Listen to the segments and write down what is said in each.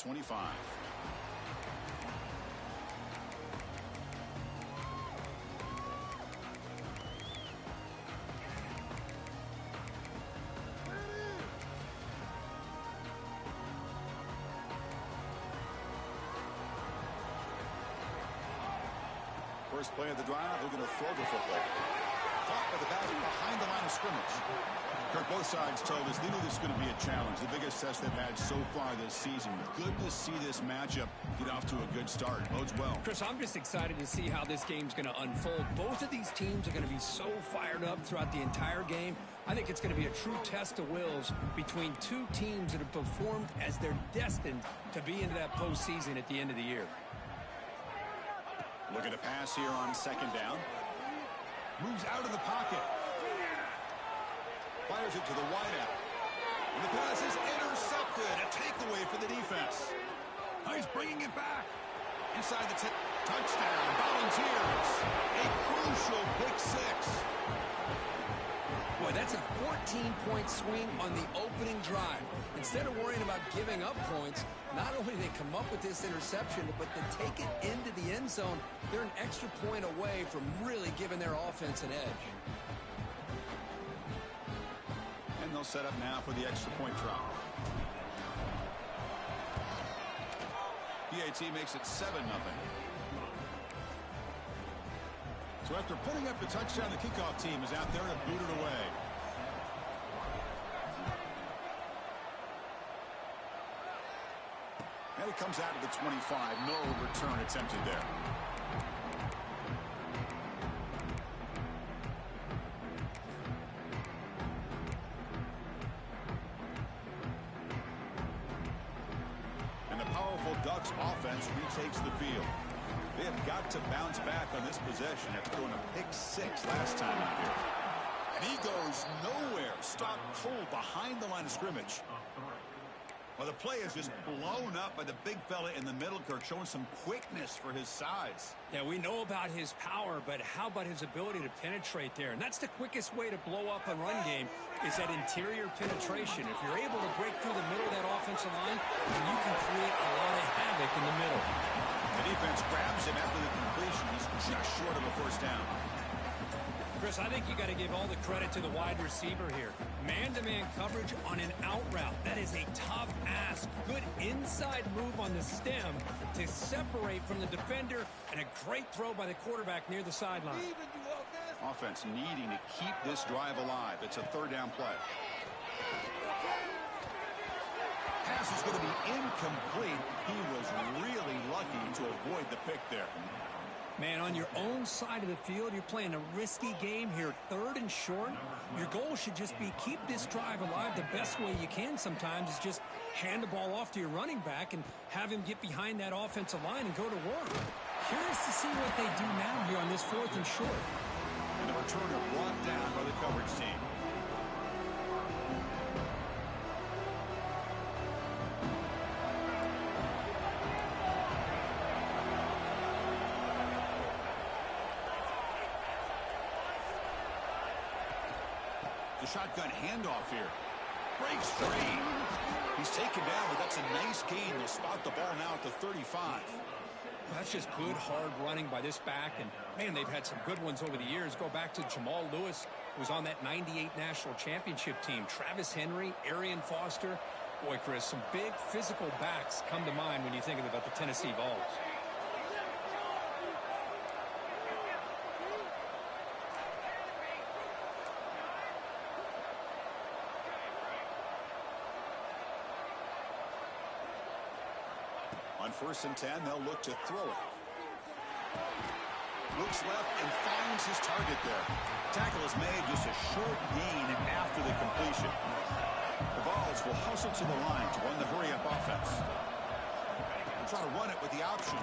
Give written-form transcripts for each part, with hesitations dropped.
25. First play of the drive, they're going to throw the football. Caught by the back behind the line of scrimmage. Kirk, both sides told us they knew this was going to be a challenge. The biggest test they've had so far this season. Good to see this matchup get off to a good start. Bodes well. Chris, I'm just excited to see how this game's going to unfold. Both of these teams are going to be so fired up throughout the entire game. I think it's going to be a true test of wills between two teams that have performed as they're destined to be into that postseason at the end of the year. Look at a pass here on second down. Moves out of the pocket. Fires it to the wideout. And the pass is intercepted. A takeaway for the defense. He's bringing it back. Inside the touchdown. Volunteers. A crucial pick six. Boy, that's a 14-point swing on the opening drive. Instead of worrying about giving up points, not only do they come up with this interception, but to take it into the end zone, they're an extra point away from really giving their offense an edge. And they'll set up now for the extra point try. PAT makes it 7-0. So after putting up the touchdown, the kickoff team is out there to boot it away. And it comes out to the 25. No return attempted there. And the powerful Ducks offense retakes the field. They have got to bounce back on this possession after throwing a pick six last time out here. And he goes nowhere. Stopped cold behind the line of scrimmage. Well, the play is just blown up by the big fella in the middle, Kirk, showing some quickness for his size. Yeah, we know about his power, but how about his ability to penetrate there? And that's the quickest way to blow up a run game is that interior penetration. If you're able to break through the middle of that offensive line, then you can create a lot of havoc in the middle. The defense grabs him after the completion. He's just short of a first down. Chris, I think you got to give all the credit to the wide receiver here. Man-to-man coverage on an out route. That is a tough ask. Good inside move on the stem to separate from the defender, and a great throw by the quarterback near the sideline. Offense needing to keep this drive alive. It's a third down play. Pass is going to be incomplete. He was really lucky to avoid the pick there. Man, on your own side of the field, you're playing a risky game here. Third and short. Your goal should just be keep this drive alive. The best way you can sometimes is just hand the ball off to your running back and have him get behind that offensive line and go to work. Curious to see what they do now here on this fourth and short. And the returner brought down by the coverage team. The shotgun handoff here. Breaks free. He's taken down, but that's a nice gain. They'll spot the ball now at the 35. That's just good, hard running by this back. And, man, they've had some good ones over the years. Go back to Jamal Lewis, who was on that 98 national championship team. Travis Henry, Arian Foster. Boy, Chris, some big physical backs come to mind when you think about the Tennessee Vols. On 1st and 10, they'll look to throw it. Looks left and finds his target there. Tackle is made, just a short gain after the completion. The Vols will hustle to the line to run the hurry-up offense. They'll try to run it with the option.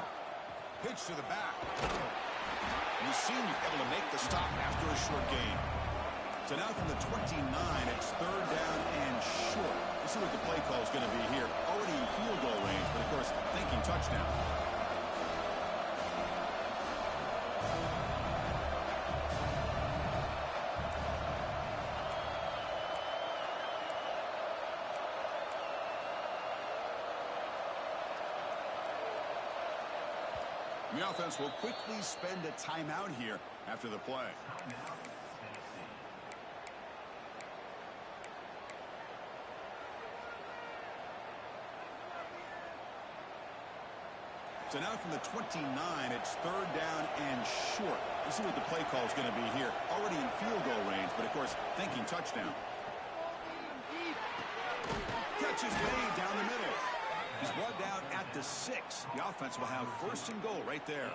Pitch to the back. And the senior able to make the stop after a short gain. So now from the 29, it's third down and short. Let's see what the play call is going to be here. Already in field goal range, but of course, thinking touchdown. The offense will quickly spend a timeout here after the play. So now from the 29, it's 3rd down and short. Let's see what the play call is going to be here. Already in field goal range, but of course, thinking touchdown. Catch is made down the middle. He's brought down at the 6. The offense will have 1st and goal right there.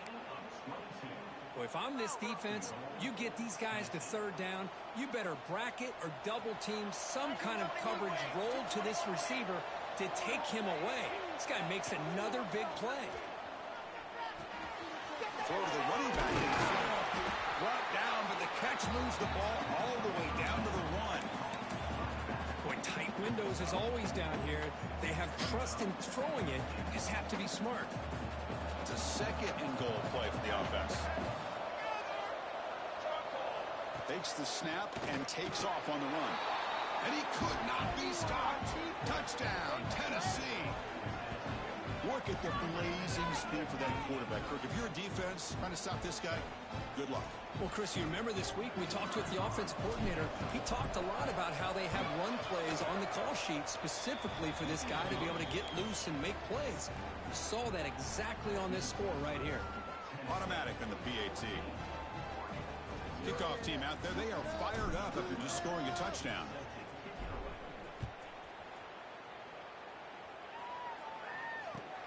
Well, if I'm this defense, you get these guys to 3rd down, you better bracket or double team some kind of coverage roll to this receiver to take him away. This guy makes another big play. Throw to the running back in the field. Brought down, but the catch moves the ball all the way down to the 1. Boy, tight windows is always down here. They have trust in throwing it. Just have to be smart. It's a 2nd and goal play for the offense. Takes the snap and takes off on the run. And he could not be stopped. Touchdown, Tennessee. Work at the blazing speed for that quarterback. Kirk, if you're a defense trying to stop this guy, good luck. Well, Chris, you remember this week we talked with the offense coordinator. He talked a lot about how they have run plays on the call sheet specifically for this guy to be able to get loose and make plays. We saw that exactly on this score right here. Automatic on the PAT. Kickoff team out there. They are fired up after just scoring a touchdown.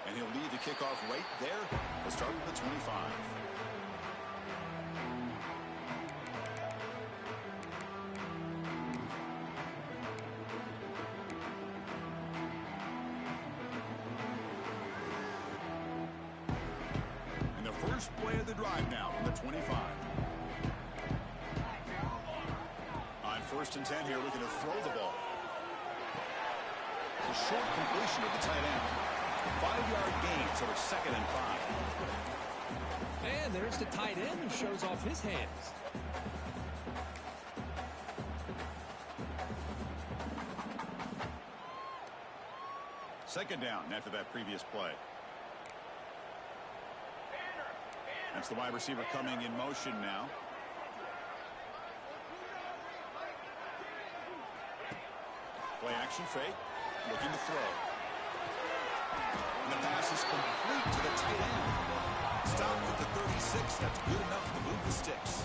And he'll lead the kickoff right there. We'll start with the 25. And the first play of the drive now from the 25. On 1st and 10 here, looking to throw the ball. It's a short completion of the tight end. 5-yard gain, so it's 2nd and 5. And there's the tight end who shows off his hands. Second down after that previous play. That's the wide receiver coming in motion now. Play action fake. Looking to throw. And the pass is complete to the tight end. Stopped at the 36. That's good enough to move the sticks.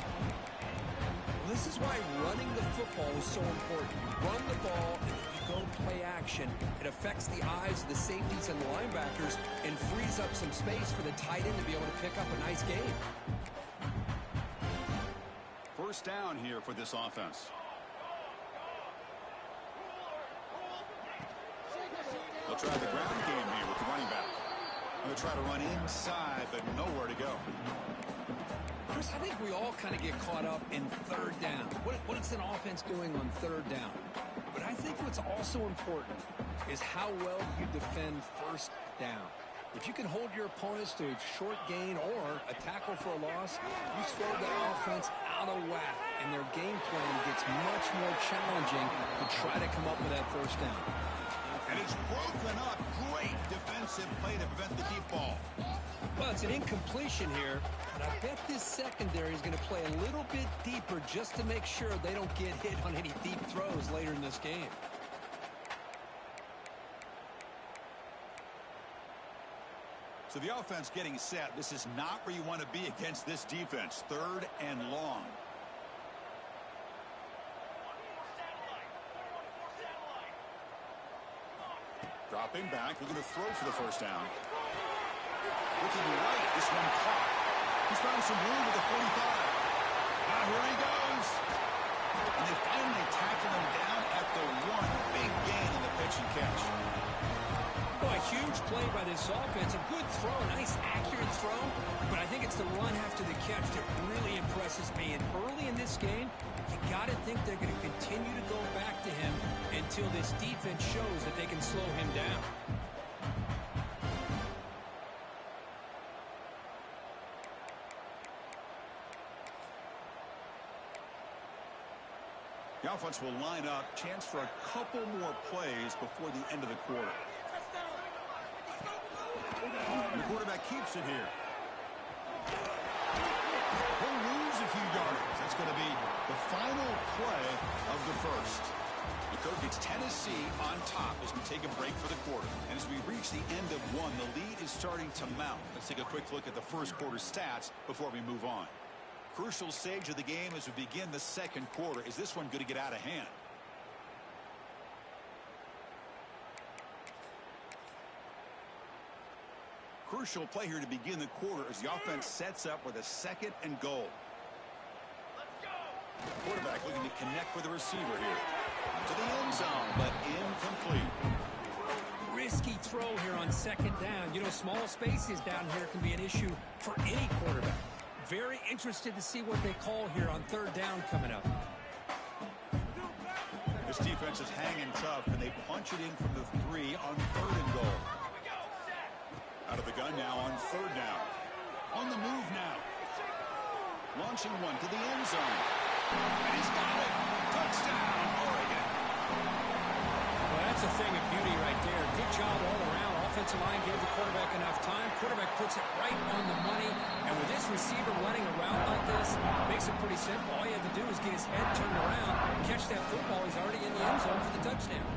This is why running the football is so important. Run the ball, and then you go play action. It affects the eyes of the safeties and the linebackers and frees up some space for the tight end to be able to pick up a nice gain. First down here for this offense. They'll try the ground game here with the running back. They'll try to run inside, but nowhere to go. Chris, I think we all kind of get caught up in 3rd down. What is an offense doing on 3rd down? But I think what's also important is how well you defend 1st down. If you can hold your opponents to a short gain or a tackle for a loss, you throw the offense out of whack, and their game plan gets much more challenging to try to come up with that 1st down. And it's broken up. Great defensive play to prevent the deep ball. Well, it's an incompletion here, but I bet this secondary is going to play a little bit deeper just to make sure they don't get hit on any deep throws later in this game. So the offense getting set. This is not where you want to be against this defense. 3rd and long. Dropping back, looking to throw for the 1st down. Looking right, this one caught. He's found some room with the 45. Now here he goes. And they finally tackle him down at the 1. Big gain on the pitch and catch. Oh, a huge play by this offense. A good throw, a nice accurate throw. But I think it's the run after the catch that really impresses me. And early in this game, you got to think they're going to continue to go back to him until this defense shows that they can slow him down. The offense will line up. Chance for a couple more plays before the end of the quarter. And the quarterback keeps it here. play of the first. The Cook, it's Tennessee on top as we take a break for the quarter. And as we reach the end of one, the lead is starting to mount. Let's take a quick look at the first quarter stats before we move on. Crucial stage of the game as we begin the second quarter. Is this one going to get out of hand? Crucial play here to begin the quarter as the offense sets up with a 2nd and goal. Quarterback looking to connect with the receiver here. To the end zone, but incomplete. Risky throw here on 2nd down. You know, small spaces down here can be an issue for any quarterback. Very interested to see what they call here on 3rd down coming up. This defense is hanging tough, and they punch it in from the 3 on 3rd and goal. Out of the gun now on 3rd down. On the move now. Launching one to the end zone. And he's got it. Touchdown, Oregon. Well, that's a thing of beauty right there. Good job all around. Offensive line gave the quarterback enough time. Quarterback puts it right on the money. And with this receiver running around like this, makes it pretty simple. All you have to do is get his head turned around, catch that football. He's already in the end zone for the touchdown.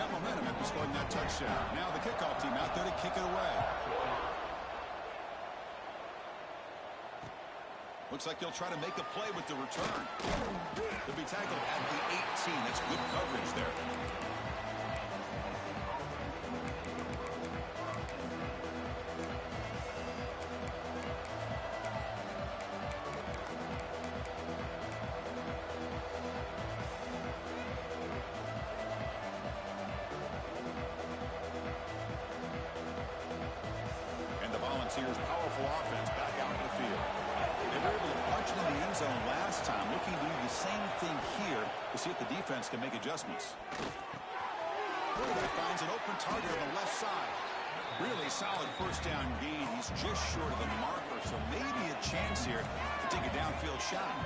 Got momentum after scoring that touchdown. Now the kickoff team out there to kick it away. Looks like he'll try to make a play with the return. He'll be tackled at the 18. That's good coverage there. And the Volunteers' powerful offense back out in the field. They were able to punch it in the end zone last time, looking to do the same thing here to see if the defense can make adjustments. Quarterback finds an open target on the left side. Really solid 1st down gain. He's just short of the marker, so maybe a chance here to take a downfield shot.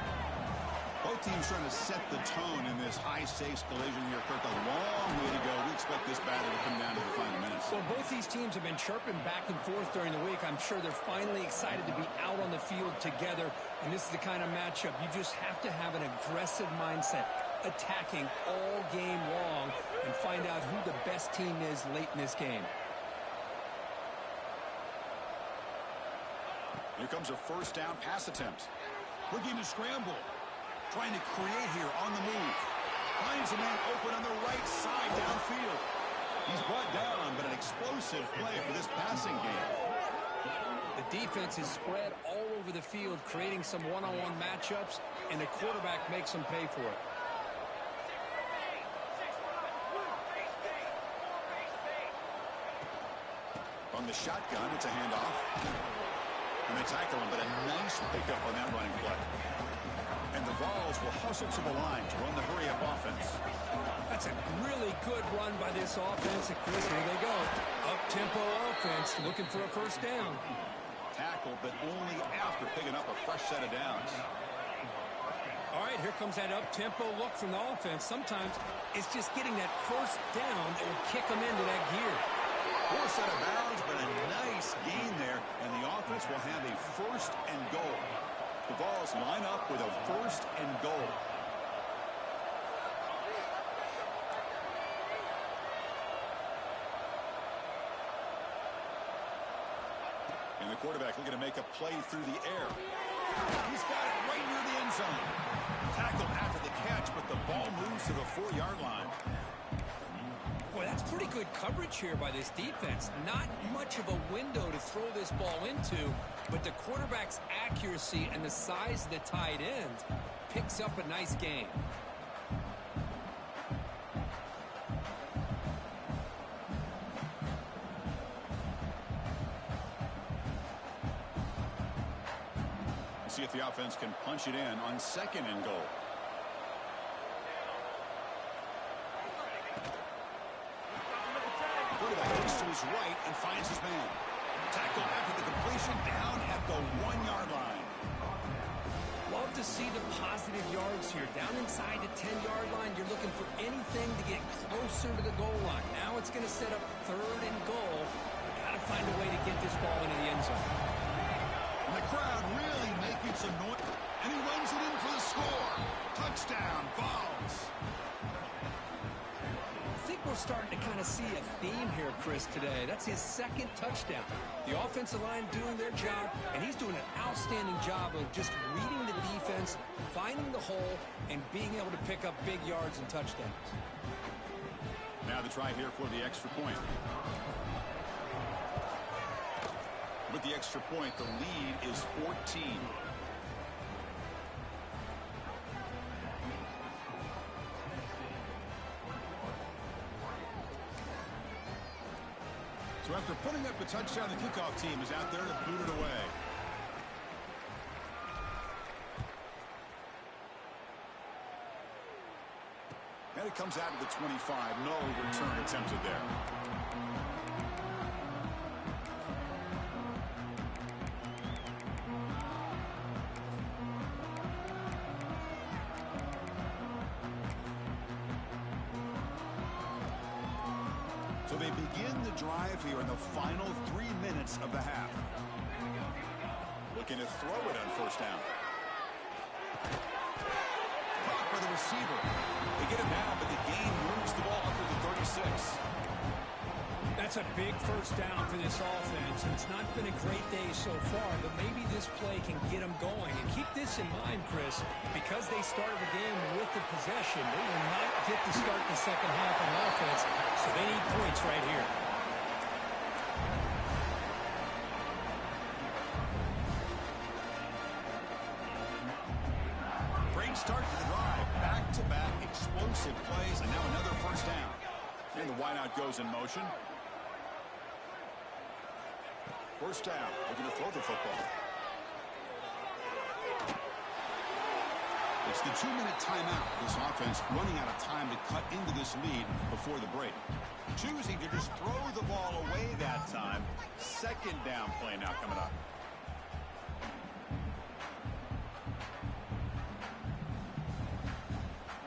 Both teams trying to set the tone in this high-stakes collision here. Kirk, a long way to go. We expect this battle to come down to the final minutes. Well, both these teams have been chirping back and forth during the week. I'm sure they're finally excited to be out on the field together. And this is the kind of matchup you just have to have an aggressive mindset, attacking all game long, and find out who the best team is late in this game. Here comes a 1st down pass attempt. Looking to scramble. Trying to create here on the move. Finds a man open on the right side downfield. He's brought down, but an explosive play for this passing game. The defense is spread all over the field, creating some one-on-one matchups, and the quarterback makes them pay for it. On the shotgun, it's a handoff. And they tackle him, but a nice pickup on that running play. And the Vols will hustle to the line to run the hurry-up offense. That's a really good run by this offense. And Chris, here they go. Up-tempo offense looking for a 1st down. Tackled, but only after picking up a fresh set of downs. All right, here comes that up-tempo look from the offense. Sometimes it's just getting that 1st down that will kick them into that gear. Poor set of bounds, but a nice gain there. And the offense will have a 1st and goal. The Vols line up with a 1st and goal. And the quarterback looking to make a play through the air. He's got it right near the end zone. Tackled after the catch, but the ball moves to the 4-yard line. Boy, that's pretty good coverage here by this defense. Not much of a window to throw this ball into, but the quarterback's accuracy and the size of the tight end picks up a nice gain. See if the offense can punch it in on 2nd and goal. Quarterback looks to his right and finds his man. Tackled after the completion down at the 1-yard line. Love to see the positive yards here. Down inside the 10-yard line, you're looking for anything to get closer to the goal line. Now it's going to set up 3rd and goal. Got to find a way to get this ball into the end zone. And the crowd really making some noise. And he runs it in for the score. Touchdown, Vols. I think we're starting to kind of see a theme here, Chris, today. That's his second touchdown. The offensive line doing their job, and he's doing an outstanding job of just reading the defense, finding the hole, and being able to pick up big yards and touchdowns. Now the try here for the extra point. With the extra point, the lead is 14. So after putting up a touchdown, the kickoff team is out there to boot it away. And it comes out of the 25. No return attempted there. So they begin the drive here in the final 3 minutes of the half. Looking to throw it on first down. Caught by the receiver. They get it down, but the gain moves the ball up to the 36. That's a big first down for this offense. It's not been a great day so far, but maybe this play can get them going. And keep this in mind, Chris, because they started the game with the possession, they will not get to start the second half on offense, so they need points right here. Great start to the drive. Back-to-back explosive plays, and now another first down. And the wideout goes in motion. First down. Looking to throw the football. It's the 2-minute timeout. This offense running out of time to cut into this lead before the break. Choosing to just throw the ball away that time. Second down play now coming up.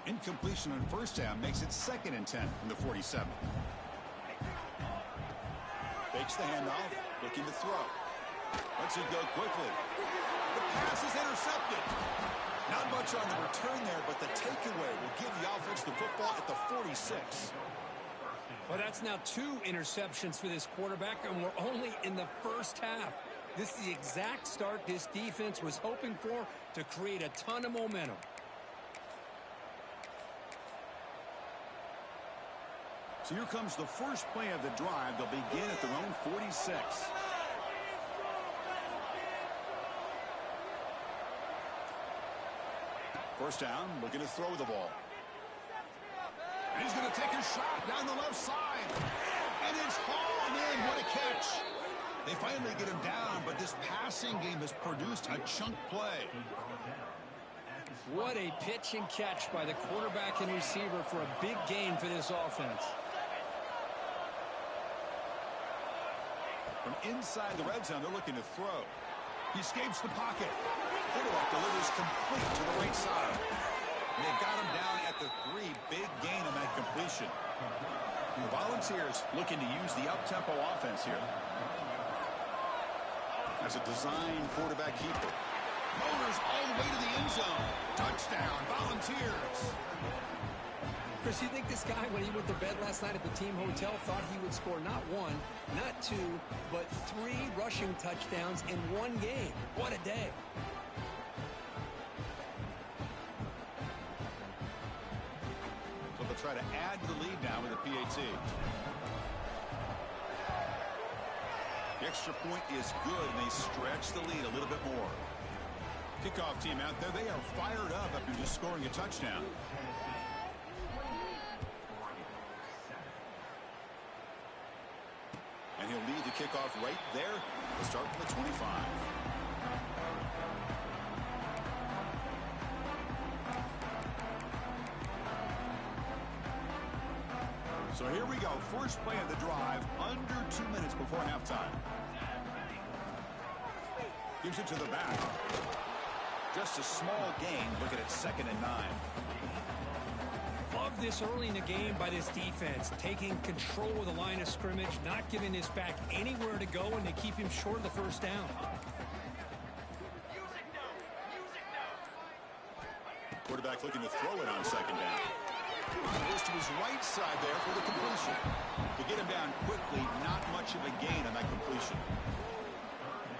Incompletion on first down makes it 2nd and 10 from the 47. Fakes the handoff, looking to throw. Lets it go quickly. The pass is intercepted. Not much on the return there, but the takeaway will give the offense the football at the 46. Well, that's now 2 interceptions for this quarterback, and we're only in the first half. This is the exact start this defense was hoping for to create a ton of momentum. So here comes the first play of the drive. They'll begin at their own 46. First down, looking to throw the ball. And he's going to take a shot down the left side. And it's hauled in. What a catch. They finally get him down, but this passing game has produced a chunk play. What a pitch and catch by the quarterback and receiver for a big gain for this offense. From inside the red zone, they're looking to throw. He escapes the pocket. Quarterback delivers complete to the right side. And they got him down at the 3. Big gain on that completion. The Volunteers looking to use the up-tempo offense here. As a design quarterback keeper. Motors all the way to the end zone. Touchdown, Volunteers. Chris, you think this guy, when he went to bed last night at the team hotel, thought he would score not 1, not 2, but 3 rushing touchdowns in 1 game? What a day. So they'll try to add to the lead now with a PAT. The extra point is good, and they stretch the lead a little bit more. Kickoff team out there, they are fired up after just scoring a touchdown. And he'll lead the kickoff right there. We'll start from the 25. So here we go. First play of the drive, under 2 minutes before halftime. Gives it to the back. Just a small gain. Looking at 2nd and 9. Love this early in the game by this defense, taking control of the line of scrimmage, not giving this back anywhere to go, and to keep him short of the first down. Quarterback looking to throw it on second down. Goes to his right side there for the completion. To get him down quickly, not much of a gain on that completion.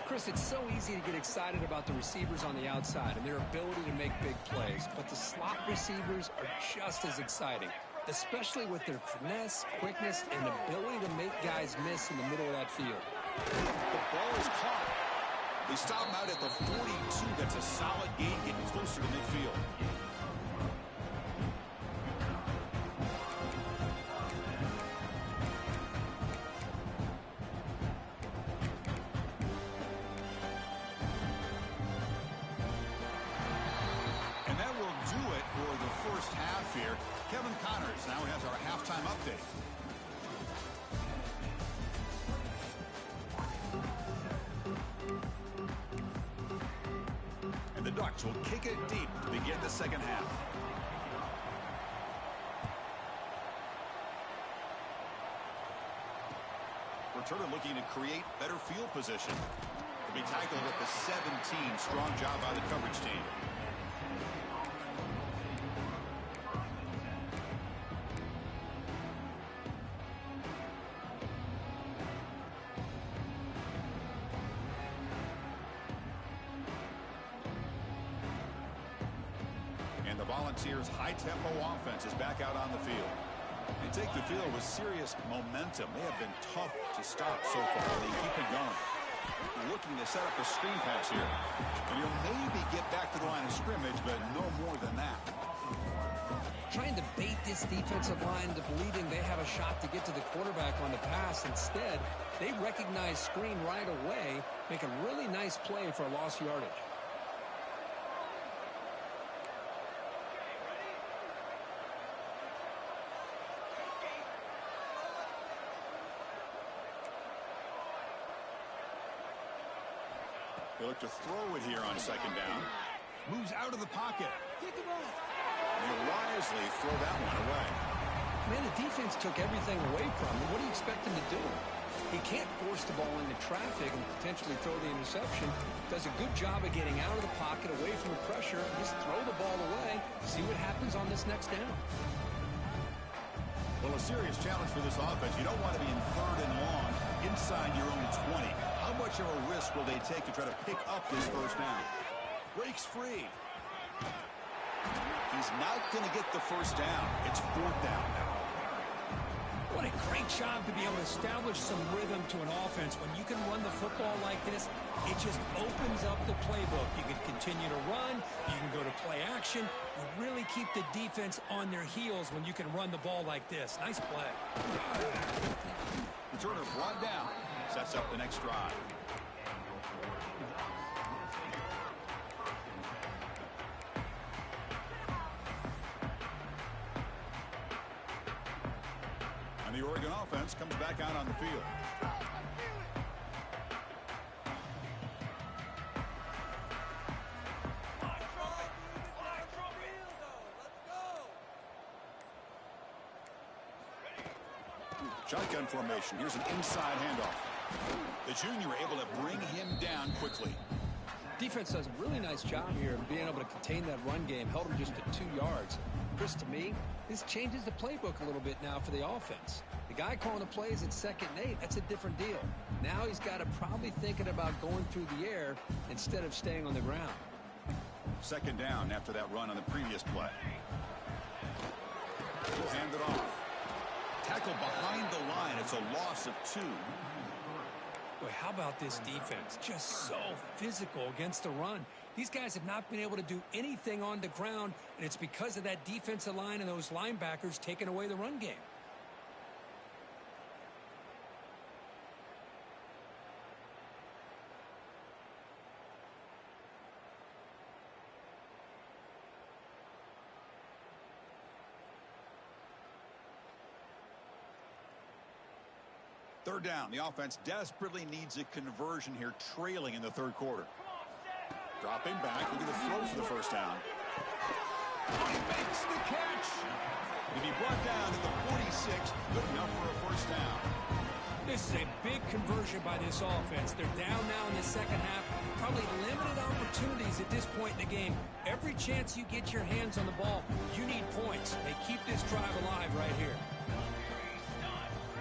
Chris, it's so easy to get excited about the receivers on the outside and their ability to make big plays, but the slot receivers are just as exciting, especially with their finesse, quickness, and ability to make guys miss in the middle of that field. The ball is caught. They stop him out at the 42. That's a solid gain, getting closer to midfield. Here, Kevin Connors now has our halftime update. And the Ducks will kick it deep to begin the second half. Returner looking to create better field position. To be tackled at the 17. Strong job by the coverage team. And the Volunteers' high-tempo offense is back out on the field. They take the field with serious momentum. They have been tough to stop so far. They keep it going. Looking to set up a screen pass here. And he'll maybe get back to the line of scrimmage, but no more than that. Trying to bait this defensive line to believing they have a shot to get to the quarterback on the pass. Instead, they recognize screen right away, make a really nice play for a lost yardage. They look to throw it here on second down. Moves out of the pocket. They wisely throw that one away. Man, the defense took everything away from him. What do you expect him to do? He can't force the ball into traffic and potentially throw the interception. Does a good job of getting out of the pocket, away from the pressure, and just throw the ball away. See what happens on this next down. Well, a serious challenge for this offense. You don't want to be in third and long inside your own 20. How much of a risk will they take to try to pick up this first down? Breaks free. He's not going to get the first down. It's fourth down now. What a great job to be able to establish some rhythm to an offense. When you can run the football like this, it just opens up the playbook. You can continue to run. You can go to play action. You really keep the defense on their heels when you can run the ball like this. Nice play. Returner brought down. Sets up the next drive. And the Oregon offense comes back out on the field. Shotgun formation. Here's an inside handoff. The junior able to bring him down quickly. Defense does a really nice job here of being able to contain that run game. Held him just to 2 yards. Chris, to me, this changes the playbook a little bit now for the offense. The guy calling the plays at 2nd and 8, that's a different deal. Now he's got to probably thinking about going through the air instead of staying on the ground. Second down after that run on the previous play. He'll hand it off. Tackle behind the line. It's a loss of 2. Boy, how about this defense? Just so physical against the run. These guys have not been able to do anything on the ground, and it's because of that defensive line and those linebackers taking away the run game. Third down. The offense desperately needs a conversion here, trailing in the third quarter. Dropping back, looking to throw for the first down. He makes the catch. To be brought down at the 46, good enough for a first down. This is a big conversion by this offense. They're down now in the second half. Probably limited opportunities at this point in the game. Every chance you get your hands on the ball, you need points. They keep this drive alive right here.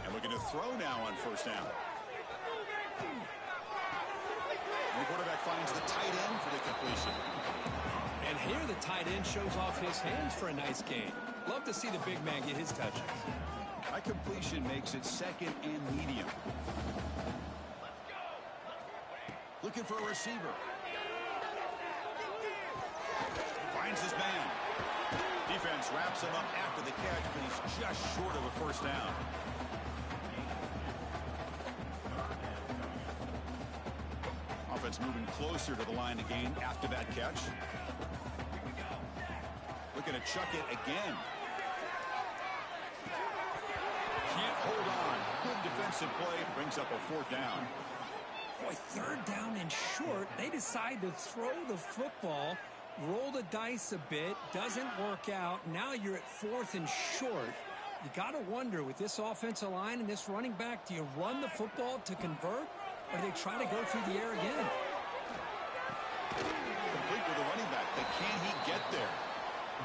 And looking to throw now on first down. And the quarterback finds the tight end for the completion. And here the tight end shows off his hands for a nice gain. Love to see the big man get his touches. That completion makes it second and medium. Looking for a receiver. Finds his man. Defense wraps him up after the catch, but he's just short of a first down. Offense moving closer to the line of gain after that catch. Looking to chuck it again. Can't hold on. Good defensive play. Brings up a fourth down. Boy, third down and short. They decide to throw the football, roll the dice a bit. Doesn't work out. Now you're at fourth and short. You got to wonder, with this offensive line and this running back, do you run the football to convert, or do they try to go through the air again? Complete with the running back, but can he get there?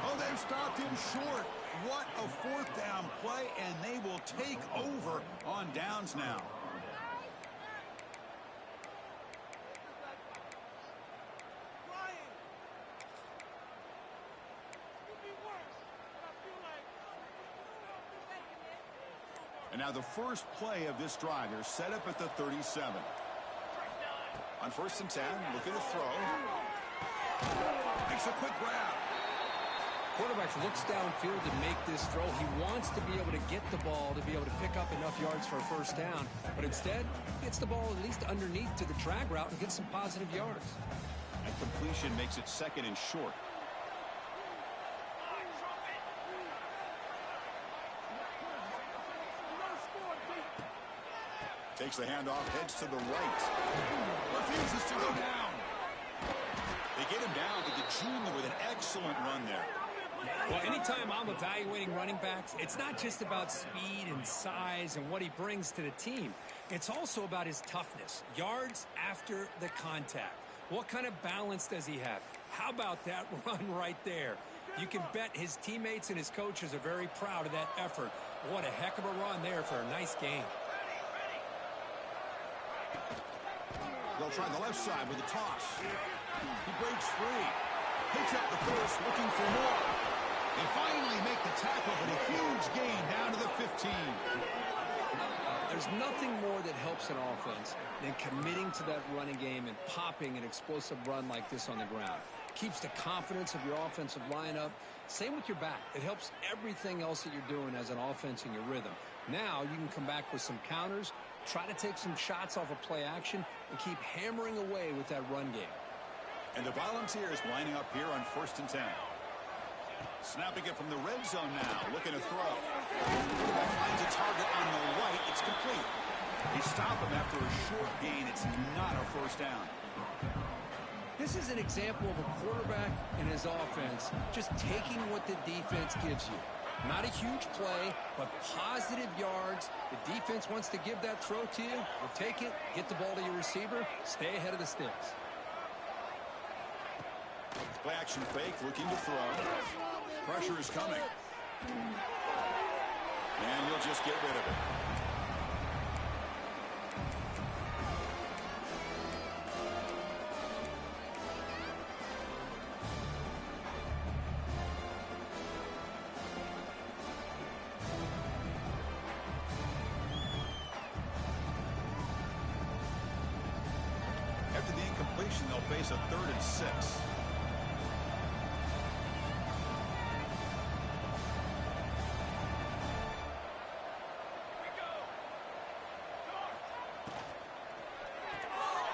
Oh, they've stopped him short. What a fourth down play, and they will take over on downs now. And now the first play of this drive, they're set up at the 37. On first and 10, looking to throw. Makes a quick grab. Quarterback looks downfield to make this throw. He wants to be able to get the ball to be able to pick up enough yards for a first down. But instead, gets the ball at least underneath to the drag route and gets some positive yards. And completion makes it second and short. Takes the handoff, heads to the right. Refuses to go down. They get him down to the junior with an excellent run there. Well, anytime I'm evaluating running backs, it's not just about speed and size and what he brings to the team. It's also about his toughness. Yards after the contact. What kind of balance does he have? How about that run right there? You can bet his teammates and his coaches are very proud of that effort. What a heck of a run there for a nice game. They'll try the left side with a toss. He breaks free. Picks up the first, looking for more. They finally make the tackle, but a huge gain down to the 15. There's nothing more that helps an offense than committing to that running game and popping an explosive run like this on the ground. Keeps the confidence of your offensive lineup. Same with your back. It helps everything else that you're doing as an offense in your rhythm. Now you can come back with some counters, try to take some shots off of play action, and keep hammering away with that run game. And the Volunteers lining up here on first and 10. Snapping it from the red zone now, looking to throw. Quarterback finds a target on the right. It's complete. They stop him after a short gain. It's not a first down. This is an example of a quarterback and his offense just taking what the defense gives you. Not a huge play, but positive yards. The defense wants to give that throw to you. You'll take it, get the ball to your receiver, stay ahead of the sticks. Play action fake, looking to throw. Pressure is coming. And he'll just get rid of it. After the incompletion, they'll face a 3rd and 6.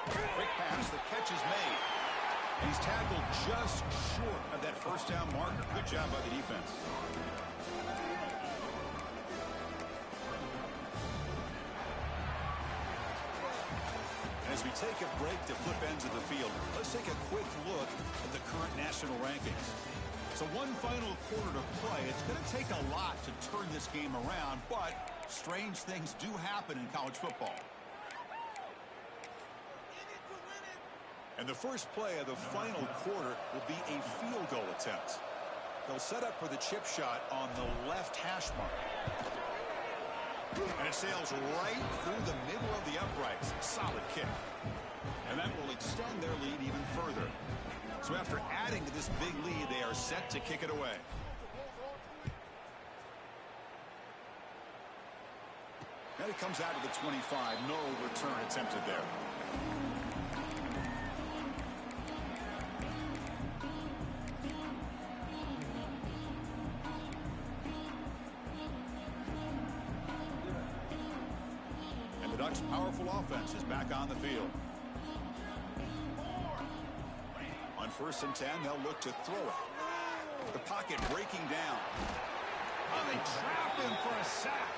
Quick pass, the catch is made. And he's tackled just short of that first down marker. Good job by the defense. As we take a break to flip ends of the field, let's take a quick look at the current national rankings. So one final quarter to play. It's going to take a lot to turn this game around, but Strange things do happen in college football. And the first play of the final quarter will be a field goal attempt. They'll set up for the chip shot on the left hash mark. And it sails right through the middle of the uprights. Solid kick. And that will extend their lead even further. So after adding to this big lead, they are set to kick it away. And it comes out to the 25. No return attempted there. And the Ducks' powerful offense is back on the field. On 1st and 10, they'll look to throw it. The pocket breaking down. Oh, they trap him for a sack.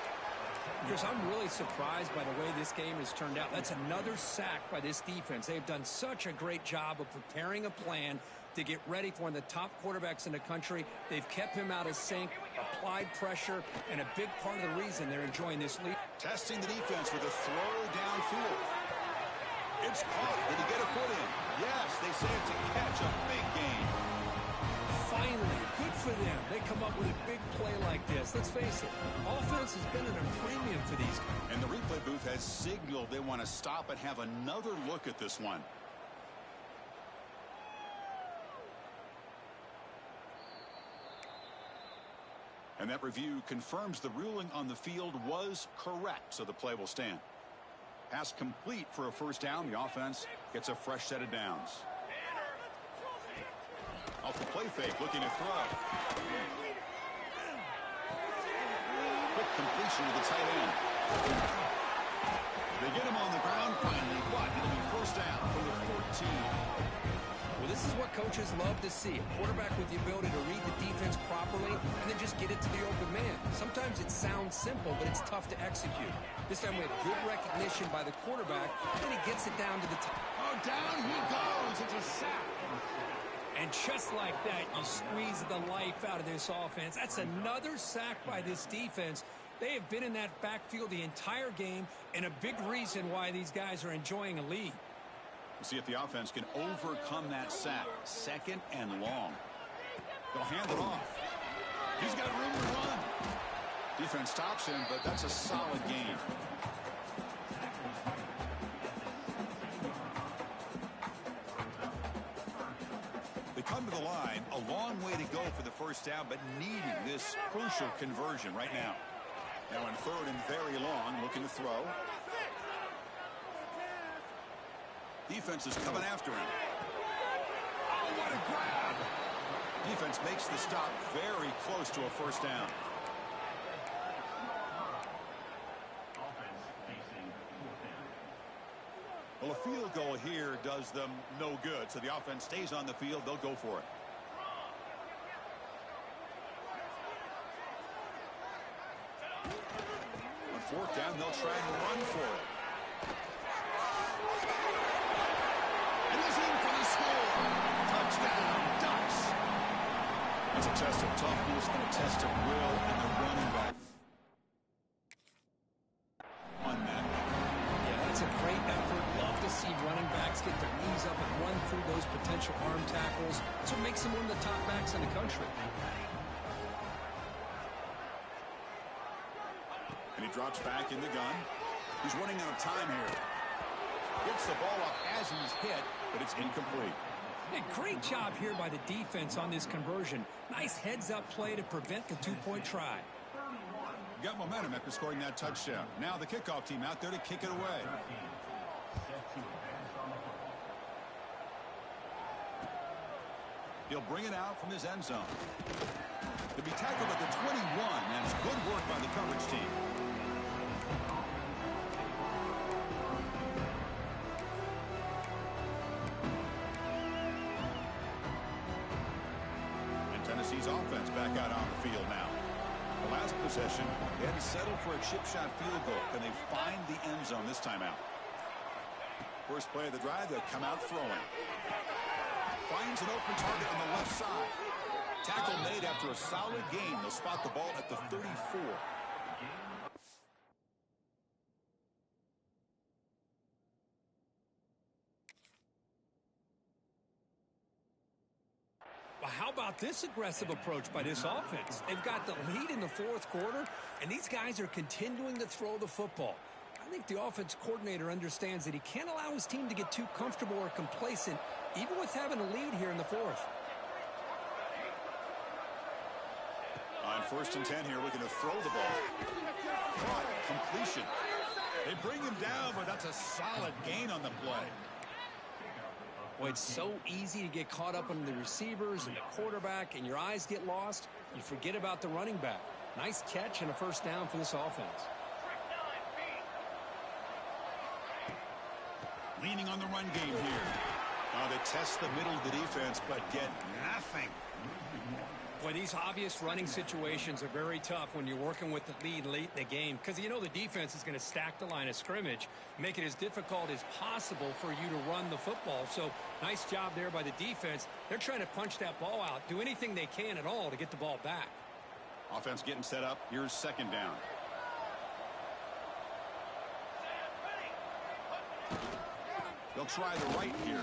Chris, I'm really surprised by the way this game has turned out. That's another sack by this defense. They've done such a great job of preparing a plan to get ready for one of the top quarterbacks in the country. They've kept him out of sync, applied pressure, and a big part of the reason they're enjoying this lead. Testing the defense with a throw downfield. It's caught. Did he get a foot in? Yes, they say it's a catch, a big gain. Finally, good for them. They come up with a big play like this. Let's face it, offense has been at a premium for these guys. And the replay booth has signaled they want to stop and have another look at this one. And that review confirms the ruling on the field was correct, so the play will stand. Pass complete for a first down. The offense gets a fresh set of downs. Off the play fake, looking to throw. Quick completion to the tight end. They get him on the ground finally, but it'll be first down for the 14. Well, this is what coaches love to see. A quarterback with the ability to read the defense properly and then just get it to the open man. Sometimes it sounds simple, but it's tough to execute. This time we have good recognition by the quarterback, and he gets it down to the top. Oh, down he goes. It's a sack. And just like that, you squeeze the life out of this offense. That's another sack by this defense. They have been in that backfield the entire game, and a big reason why these guys are enjoying a lead. We'll see if the offense can overcome that sack. 2nd and long. They'll hand it off. He's got room to run. Defense stops him, but that's a solid gain. They come to the line, a long way to go for the first down, but needing this crucial conversion right now. Now in 3rd and very long, looking to throw. Defense is coming after him. Oh, what a grab! Defense makes the stop very close to a first down. Well, a field goal here does them no good, so the offense stays on the field. They'll go for it. On 4th down, they'll try and run for it. And he's in for the score. Touchdown, Ducks. That's a test of toughness and a test of will and the running back. On that. Yeah, that's a great effort. Love to see running backs get their knees up and run through those potential arm tackles. That's what makes them one of the top backs in the country. And he drops back in the gun. He's running out of time here. Gets the ball off as he's hit, but it's incomplete. Hey, great job here by the defense on this conversion. Nice heads-up play to prevent the two-point try. Got momentum after scoring that touchdown. Now the kickoff team out there to kick it away. He'll bring it out from his end zone. To be tackled at the 21, and it's good work by the coverage team. And Tennessee's offense back out on the field now. The last possession, they had to settle for a chip shot field goal. Can they find the end zone this time out? First play of the drive, they'll come out throwing. Finds an open target on the left side. Tackle made after a solid gain. They'll spot the ball at the 34. how about this aggressive approach by this offense? They've got the lead in the fourth quarter, and these guys are continuing to throw the football. I think the offense coordinator understands that he can't allow his team to get too comfortable or complacent, even with having a lead here in the fourth. On 1st and 10 here, looking to throw the ball. Caught, completion. They bring him down, but that's a solid gain on the play. Well, it's so easy to get caught up on the receivers and the quarterback, and your eyes get lost. You forget about the running back. Nice catch and a first down for this offense. Leaning on the run game here. They test the middle of the defense, but get nothing. Boy, these obvious running situations are very tough when you're working with the lead late in the game, because you know the defense is going to stack the line of scrimmage, make it as difficult as possible for you to run the football. So nice job there by the defense. They're trying to punch that ball out, do anything they can at all to get the ball back. Offense getting set up. Here's 2nd down. They'll try the right here.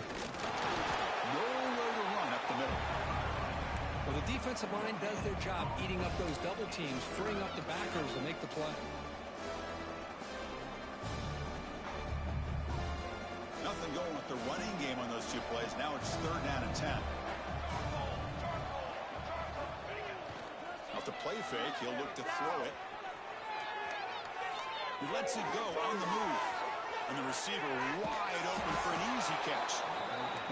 Nowhere to run up the middle. Well, the defensive line does their job eating up those double teams, freeing up the backers to make the play. Nothing going with the running game on those 2 plays. Now it's 3rd down and 10. Off the play fake, he'll look to throw it. He lets it go on the move. And the receiver wide open for an easy catch.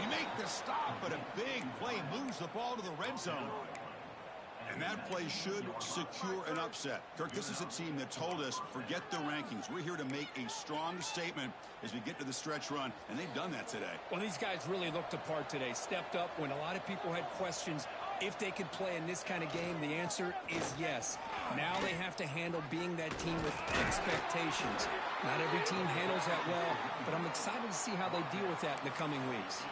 We make the stop, but a big play moves the ball to the red zone. And that play should secure an upset. Kirk, this is a team that told us, forget the rankings. We're here to make a strong statement as we get to the stretch run, and they've done that today. Well, these guys really looked apart today, stepped up when a lot of people had questions if they could play in this kind of game. The answer is yes. Now they have to handle being that team with expectations. Not every team handles that well, but I'm excited to see how they deal with that in the coming weeks.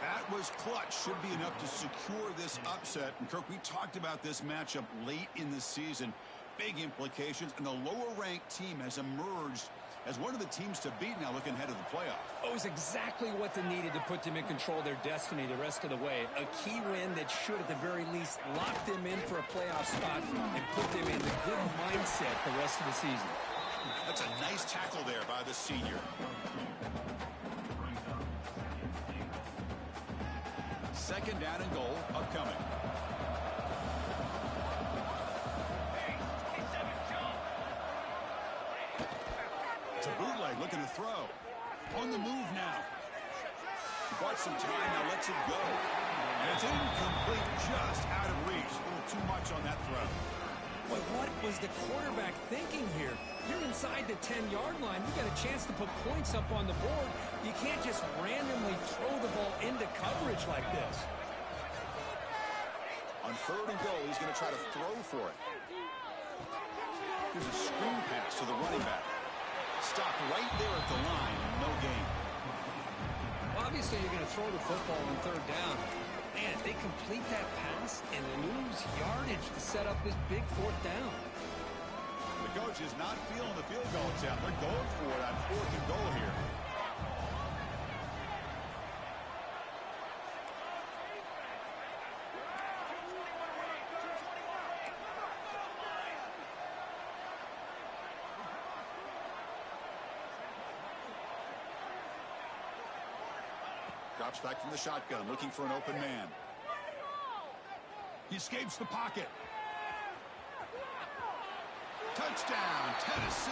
That was clutch. Should be enough to secure this upset. And, Kirk, we talked about this matchup late in the season. Big implications, and the lower-ranked team has emerged as one of the teams to beat now looking ahead of the playoff. It was exactly what they needed to put them in control of their destiny the rest of the way. A key win that should, at the very least, lock them in for a playoff spot and put them in the good mindset the rest of the season. That's a nice tackle there by the senior. Second down and goal upcoming. It's a bootleg looking to throw. On the move now. He bought some time, now lets it go. And it's incomplete, just out of reach. A little too much on that throw. But what was the quarterback thinking here? You're inside the 10-yard line. You got a chance to put points up on the board. You can't just randomly throw the ball into coverage like this. On 3rd and goal, he's going to try to throw for it. Here's a screen pass to the running back. Stop right there at the line. No gain. Well, obviously, you're going to throw the football on 3rd down. Man, they complete that pass and lose yardage to set up this big 4th down. The coach is not feeling the field goal attempt. They're going for it on 4th and goal here. Drops back from the shotgun, looking for an open man. He escapes the pocket. Touchdown, Tennessee.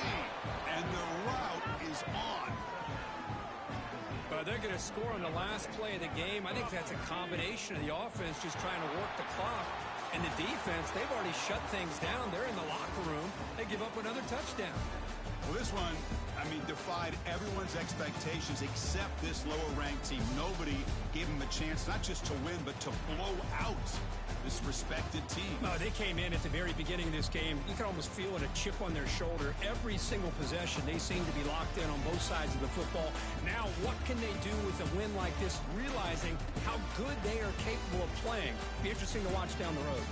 And the route is on. They're going to score on the last play of the game. I think that's a combination of the offense just trying to work the clock. And the defense, they've already shut things down. They're in the locker room. They give up another touchdown. Well, this one, defied everyone's expectations except this lower-ranked team. Nobody gave them a chance not just to win, but to blow out this respected team. No, they came in at the very beginning of this game. You can almost feel it, a chip on their shoulder. Every single possession, they seem to be locked in on both sides of the football. Now, what can they do with a win like this, realizing how good they are capable of playing? Be interesting to watch down the road.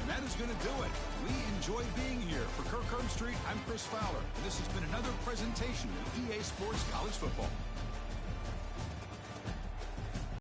And that is going to do it. We enjoy being here. For Kirk Herbstreit, I'm Chris Fowler. And this has been another presentation of EA Sports College Football.